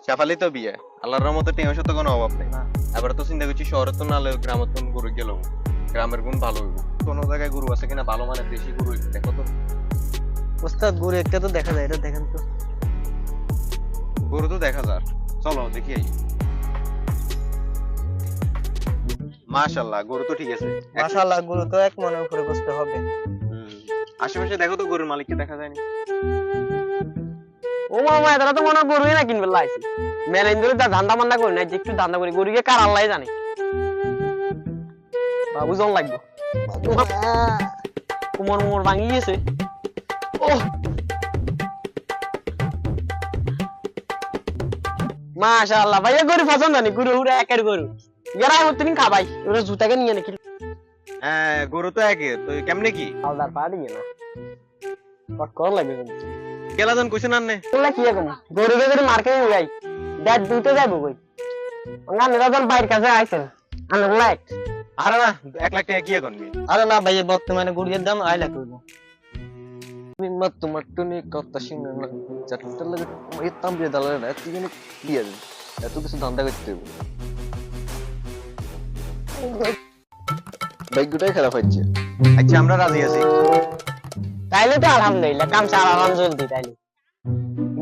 শেফালি তো বিয়ে আল্লাহর রহমতে টেনশন তো কোনো অভাব নেই। না। এবার তো চিন্তা করছি শহরে তো না হলে গ্রামের তো গরু গেল, গ্রামের গুণ ভালো হইব। কোনো জায়গায় গরু আছে কিনা ভালো মানে দেশি গরু একটু দেখো তো। ওস্তাদ গরু একটা তো দেখা যায়, এটা দেখেন তো। গরু তো দেখা যাক, চলো দেখি আই। মাশাআল্লাহ গরু তো ঠিক আছে। মাশাআল্লাহ গরু তো এক মনের উপরে বসতে হবে। হুম। আশেপাশে দেখো তো গরুর মালিককে দেখা যায়নি। ও মামা এরা তো মনে হয় গরুই না কিনবে লাইছে মেলাইন ধরে যা ধান্দা মান্দা করি না যে একটু ধান্দা করি গরুকে কার আল্লাহ জানে বাবু জন লাগবে কুমোর মোর ভাঙি গেছে ও মাশাআল্লাহ ভাইয়া গরু পছন্দ নেই গরু উড়ে একের গরু এরা হতেন খাবাই ওরা জুতাকে নিয়ে নাকি হ্যাঁ গরু তো একে তো কেমনে কি আলাদার পাড়ি না কট কর লাগবে কিন্তু গেলাজন কইছেন আননে তোলা কি এখন গরুকে যদি মার্কেটে যাই দেখ দুইতে যাবো কই না নিরাজন বাইরের কাছে আইছেন আনে লাইক আরে না 1 লাখ টাকা কি এখন নি আরে না ভাই বর্তমানে গরুর দাম 2 লাখ হইব। তুমি মত তোমার টুনি কথা শুনে না চারটা লাগে এই দাম দিয়ে দালালে না তুই জানি দিয়ে দিন এত কিছু ধান্দা করতে হবে। ভাগ্যটাই খারাপ হচ্ছে। আচ্ছা আমরা রাজি আছি। তাইলে তো আলহামদুলিল্লাহ কাম সারা আরাম জলদি তাইলে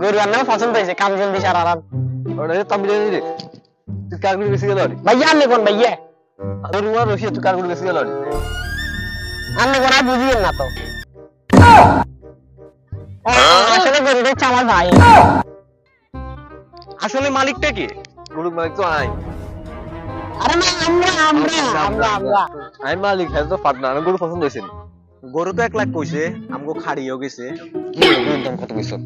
গরু আর না পছন্দ হয়েছে কাম জলদি সারা আরাম ওরে তামিলে রে তুই কার গরু বেশি গেল রে ভাইয়া আনলে কোন ভাইয়া তোর উমর রশিয়া তুই কার গরু বেশি গেল রে আনলে কোন আর বুঝিয়েন না তো আসলে গরুটা হচ্ছে আমার ভাই আসলে মালিকটা কে? গরু মালিক তো আই আরে না আমরা আমি মালিক হ্যাঁ তো পার্টনার আমার গরু পছন্দ হয়েছে গরু তো 1 লাখ কইছে, আমগো খাড়িও গেছে। কি গরুর দাম কত কইছো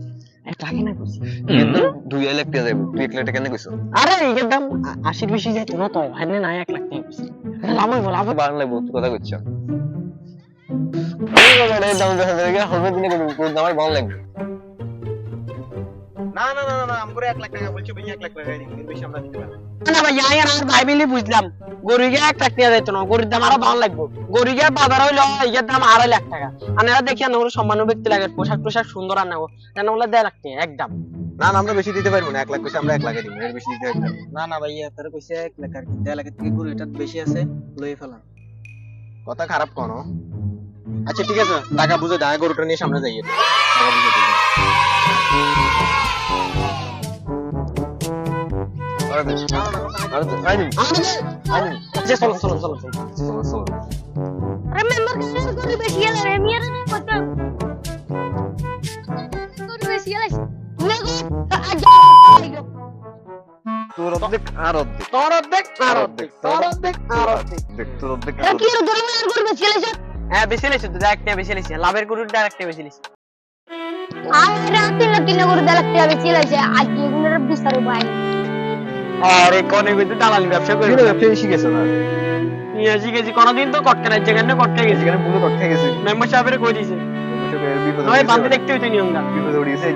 টাকা না কইছি এর দাম 2 লাখ টাকা যাবে তুই 1 লাখ টাকা কেন কইছো আরে এর দাম 80 বেশি যাইতো না তো ভাই না 1 লাখ টাকা কইছি লাভ হইব লাভ হইব। বাংলায় বহুত কথা কইছো এই বাজারে দাম দেখা যায় হবে দিনে গরুর দাম ভালো লাগবে না না না না আমগো 1 লাখ টাকা বলছো ভাই 1 লাখ টাকা দিন বেশি আমরা দিতে পারবো না ভাই আর ভাই মিলি বুঝলাম গরুকে 1 লাখ টাকা যাইতো না গরুর দাম আরো ভালো লাগবে গরুকে বাজার হইলো এর দাম 2.5 লাখ টাকা আনারা দেখিয়া না ওর সম্মান্য ব্যক্তি লাগে পোশাক টোশাক সুন্দর আনাবো কেন ওগুলা 1.5 লাখ টাকা একদম না না আমরা বেশি দিতে পারবো না 1 লাখ কইছে আমরা 1 লাখে দিব এর বেশি দিতে পারবো না। না না ভাই তারা কইছে 1 লাখ আর 1.5 লাখের থেকে গরু এটা বেশি আছে লই ফেলাম কথা খারাপ কোন। আচ্ছা ঠিক আছে টাকা বুঝে দাও গরুটা নিয়ে সামনে যাইয়ে টাকা বুঝে দিই। আরে আইনি আইনি আচ্ছা চলো চলো চলো চলো। চলো চলো Remember que guru beshi ala remir na kota. Guru beshi ala. Nego aja. তোর অর্ধেক আর অর্ধেক তোর অর্ধেক আর অর্ধেক তোর অর্ধেক আর অর্ধেক দেখ তোর অর্ধেক Ya kira guru beshi ala. হ্যাঁ বেশি লেছে তো ডাইরেক্ট বেশি লেছে লাভের গরুর ডাইরেক্ট বেশি লেছে Ay ratin na guru dalak tiya beshi ala. Aji guru bisar bai. আরে কোনে কইতে দালালি ব্যবসা করে কিরে ব্যবসা শিখেছ না নিয়ে গেছি কোনদিন তো কটকে না যেখানে কটকে গেছি এখানে পুরো কট খেয়ে গেছে মেম্বার সাহেবের কই দিছে বিপদ নয় বান্ধে দেখতে হইতো নিয়মটা বিপদ উড়িয়েছে